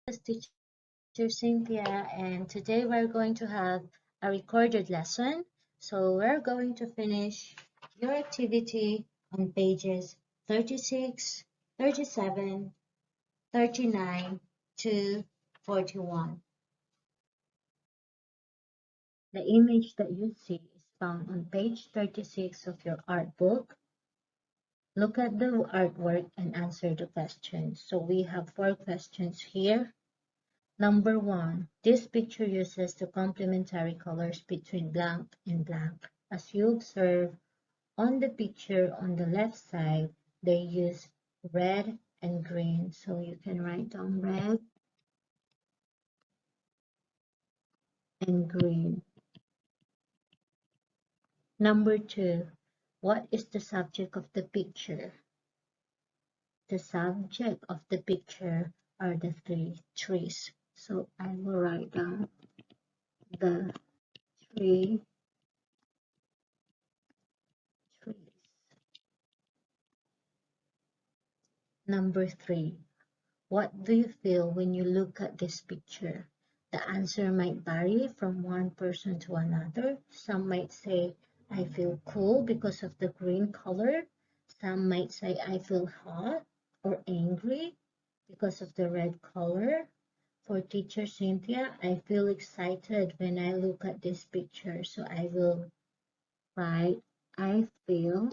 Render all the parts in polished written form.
is Teacher Cynthia, and today we're going to have a recorded lesson. So we're going to finish your activity on pages 36, 37, 39 to 41. The image that you see is found on page 36 of your art book. Look at the artwork and answer the questions. So we have 4 questions here. Number 1, this picture uses the complementary colors between blank and blank. As you observe on the picture on the left side, they use red and green. So you can write down red and green. Number 2, what is the subject of the picture? The subject of the picture are the 3 trees. So I will write down the 3 trees. Number 3, what do you feel when you look at this picture? The answer might vary from one person to another. Some might say, I feel cool because of the green color. Some might say, I feel hot or angry because of the red color. For Teacher Cynthia, I feel excited when I look at this picture. So I will write, I feel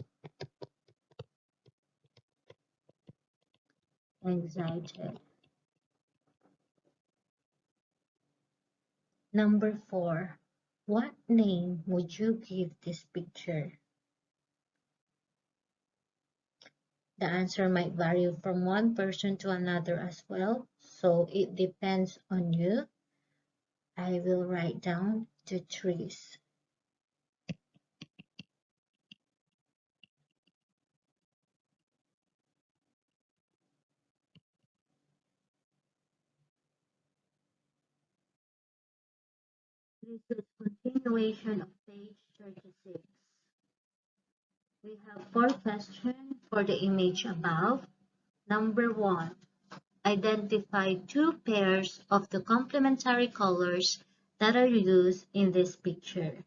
excited. Number 4, what name would you give this picture? The answer might vary from one person to another as well, so it depends on you. I will write down the trees. This is continuation of page 36. We have 4 questions for the image above. Number 1, identify 2 pairs of the complementary colors that are used in this picture.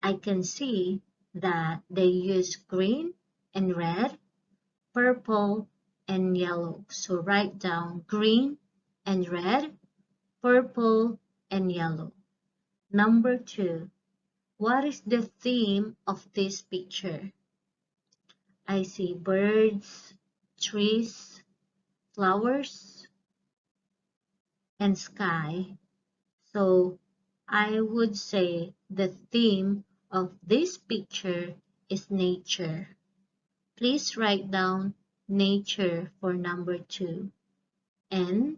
I can see that they use green and red, purple and yellow. So write down green and red, purple and yellow. Number 2, what is the theme of this picture? I see birds, trees, flowers, and sky. So I would say the theme of this picture is nature. Please write down nature for number 2. N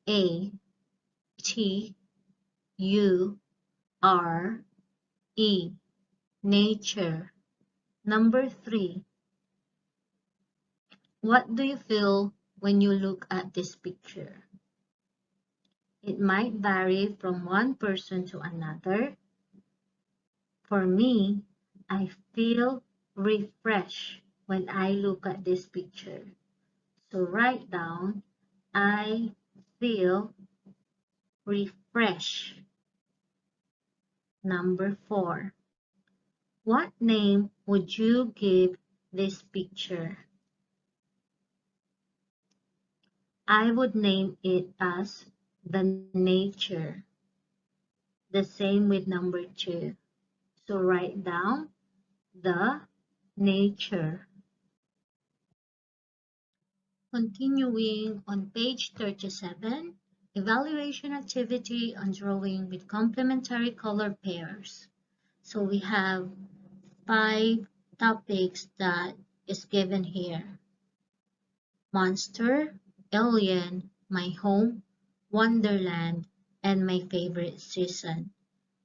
A T U R E, nature. Number 3, what do you feel when you look at this picture? It might vary from one person to another. For me, I feel refreshed when I look at this picture. So write down, I feel refreshed. Number 4, what name would you give this picture? I would name it as the nature. The same with number 2. So write down the nature. Continuing on page 37, evaluation activity on drawing with complementary color pairs. So we have 5 topics that is given here. Monster, alien, my home, wonderland, and my favorite season.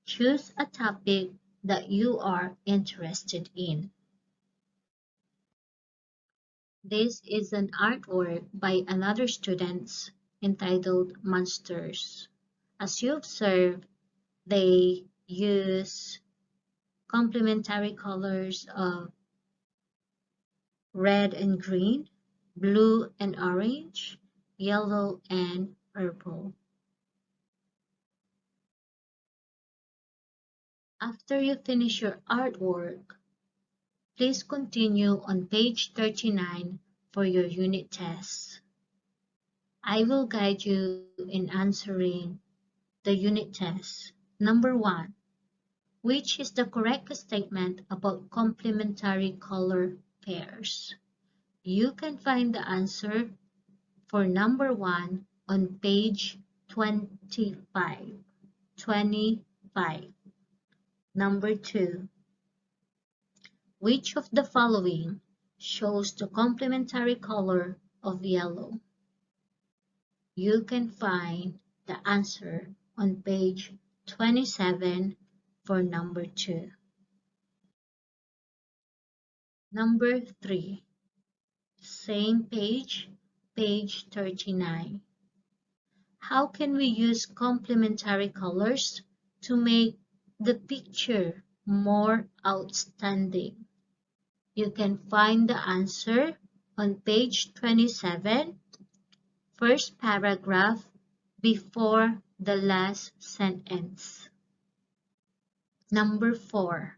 Choose a topic that you are interested in. This is an artwork by another student entitled Monsters. As you observe, they use complementary colors of red and green, blue and orange, yellow, and purple. After you finish your artwork, please continue on page 39 for your unit test. I will guide you in answering the unit test. Number 1. Which is the correct statement about complementary color pairs? You can find the answer for number 1 on page 25. 25. Number 2. Which of the following shows the complementary color of yellow? You can find the answer on page 27 for number 2. Number 3. Same page, page 39. How can we use complementary colors to make the picture more outstanding? You can find the answer on page 27, first paragraph before the last sentence. Number 4.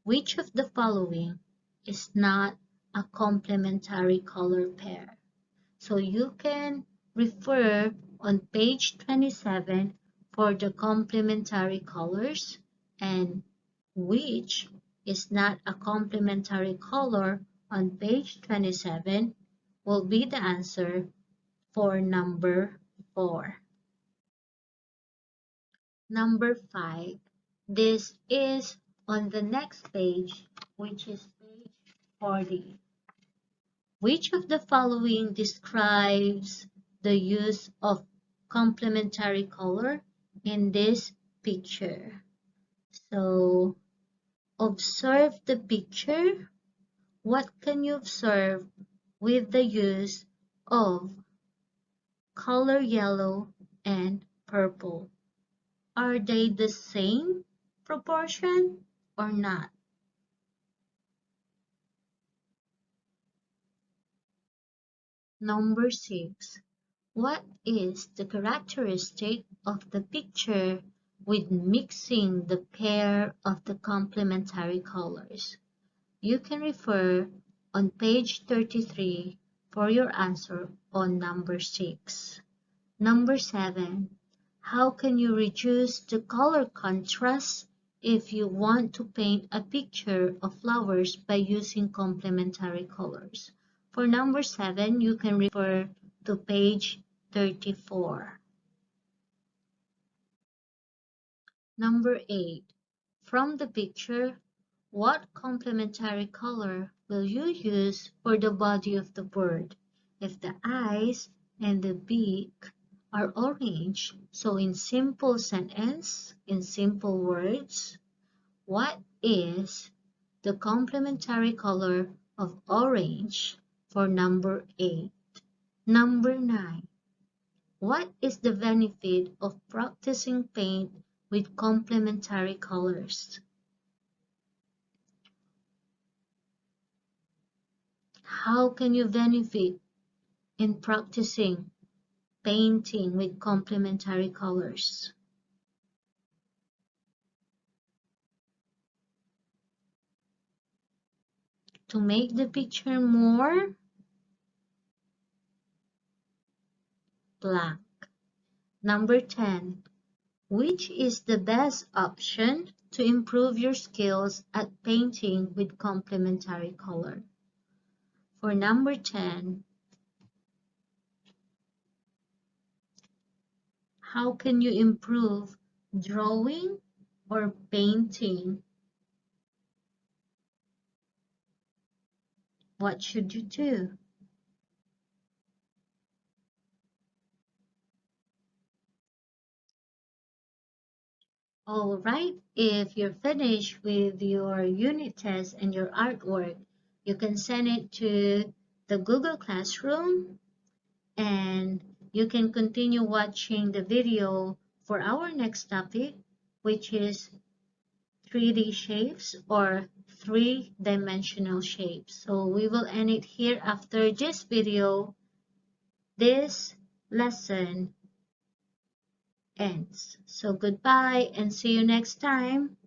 Which of the following is not a complementary color pair? So you can refer on page 27 for the complementary colors, and which is not a complementary color on page 27 will be the answer for number 4. Number 5. This is on the next page, which is page 40. Which of the following describes the use of complementary color in this picture? So, observe the picture. What can you observe with the use of color yellow and purple? Are they the same proportion or not? Number 6. What is the characteristic of the picture with mixing the pair of the complementary colors? You can refer on page 33 for your answer on number 6. Number 7. How can you reduce the color contrast if you want to paint a picture of flowers by using complementary colors? For number 7, you can refer to page 34. Number 8. From the picture, what complementary color will you use for the body of the bird? If the eyes and the beak are orange, so in simple sentence, in simple words, what is the complementary color of orange for number 8? Number 9. What is the benefit of practicing paint with complementary colors? How can you benefit in practicing painting with complementary colors? To make the picture more blank. Number 10. Which is the best option to improve your skills at painting with complementary color? For number 10, how can you improve drawing or painting? What should you do? All right, if you're finished with your unit test and your artwork, you can send it to the Google Classroom, and you can continue watching the video for our next topic, which is 3D shapes or three-dimensional shapes. So we will end it here after this video. this lesson ends. So goodbye and see you next time.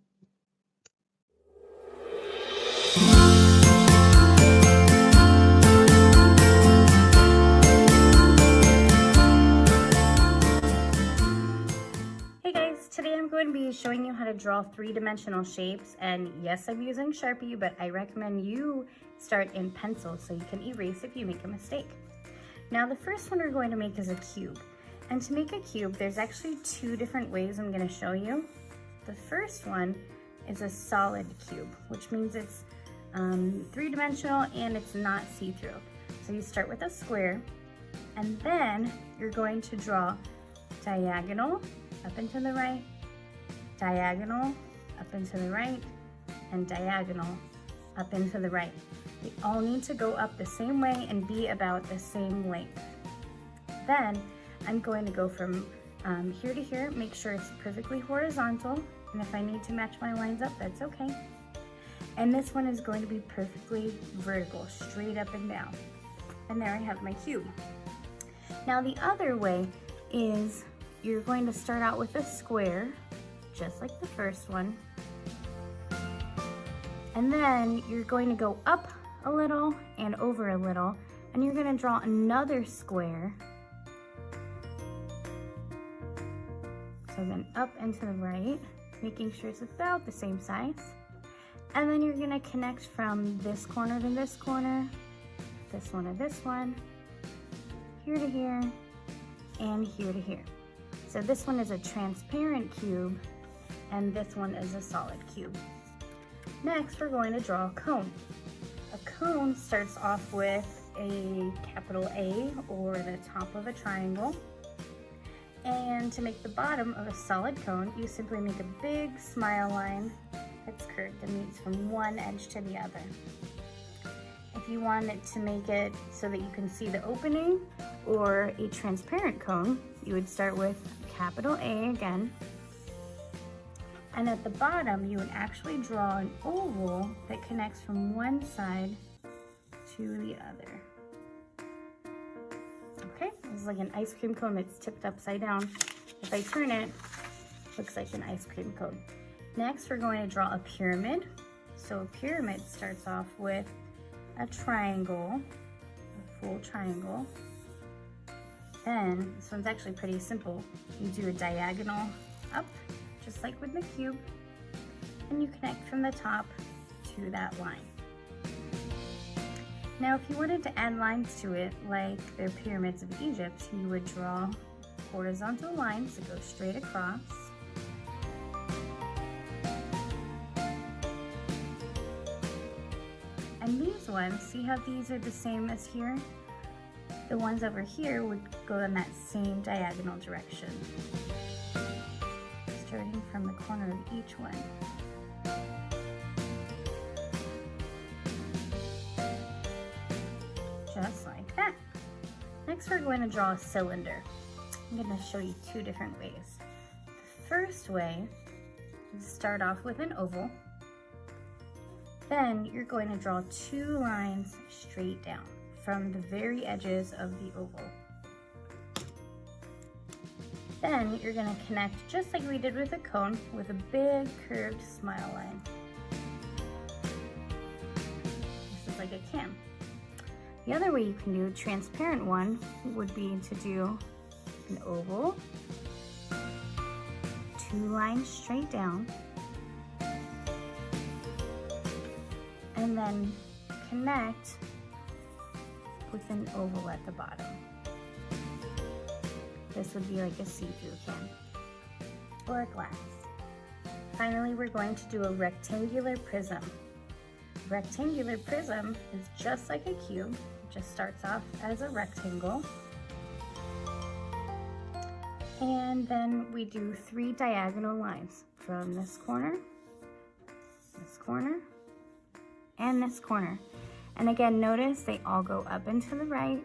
Hey guys, today I'm going to be showing you how to draw three-dimensional shapes, and yes, I'm using Sharpie, but I recommend you start in pencil so you can erase if you make a mistake. Now the first one we're going to make is a cube, and to make a cube there's actually two different ways I'm going to show you. The first one is a solid cube, which means it's three-dimensional and it's not see-through. So you start with a square, and then you're going to draw diagonal up and to the right, diagonal up and to the right, and diagonal up and to the right. They all need to go up the same way and be about the same length. Then I'm going to go from here to here, make sure it's perfectly horizontal, and if I need to match my lines up, that's okay. And this one is going to be perfectly vertical, straight up and down. And there I have my cube. Now the other way is you're going to start out with a square, just like the first one. And then you're going to go up a little and over a little, and you're going to draw another square. So then up and to the right, making sure it's about the same size. And then you're going to connect from this corner to this corner, this one to this one, here to here, and here to here. So this one is a transparent cube, and this one is a solid cube. Next, we're going to draw a cone. A cone starts off with a capital A or the top of a triangle. And to make the bottom of a solid cone, you simply make a big smile line that's curved and meets from one edge to the other. If you wanted to make it so that you can see the opening or a transparent cone, you would start with capital A again. And at the bottom, you would actually draw an oval that connects from one side to the other. Okay, this is like an ice cream cone that's tipped upside down. If I turn it, it looks like an ice cream cone. Next, we're going to draw a pyramid. So a pyramid starts off with a triangle, a full triangle. Then, this one's actually pretty simple. You do a diagonal up, just like with the cube, and you connect from the top to that line. Now, if you wanted to add lines to it, like the pyramids of Egypt, you would draw horizontal lines that go straight across. And these ones, see how these are the same as here? The ones over here would go in that same diagonal direction, starting from the corner of each one. Just like that. Next, we're going to draw a cylinder. I'm going to show you two different ways. The first way is to start off with an oval. Then you're going to draw two lines straight down from the very edges of the oval. Then you're going to connect just like we did with a cone with a big curved smile line. This is like a can. The other way you can do a transparent one would be to do an oval, two lines straight down, and then connect with an oval at the bottom. This would be like a see-through can or a glass. Finally, we're going to do a rectangular prism. A rectangular prism is just like a cube. It just starts off as a rectangle. And then we do three diagonal lines from this corner, and this corner. And again, notice they all go up and to the right,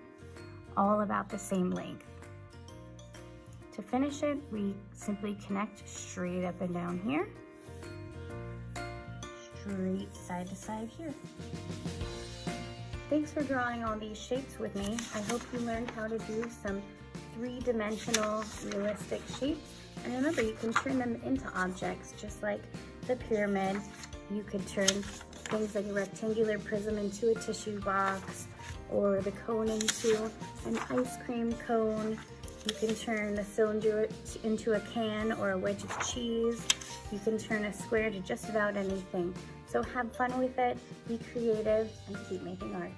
all about the same length. To finish it, we simply connect straight up and down here, straight side to side here. Thanks for drawing all these shapes with me. I hope you learned how to do some three-dimensional realistic shapes. And remember, you can turn them into objects, just like the pyramid. You could turn things like a rectangular prism into a tissue box, or the cone into an ice cream cone. You can turn the cylinder into a can or a wedge of cheese. You can turn a square to just about anything. So have fun with it, be creative, and keep making art.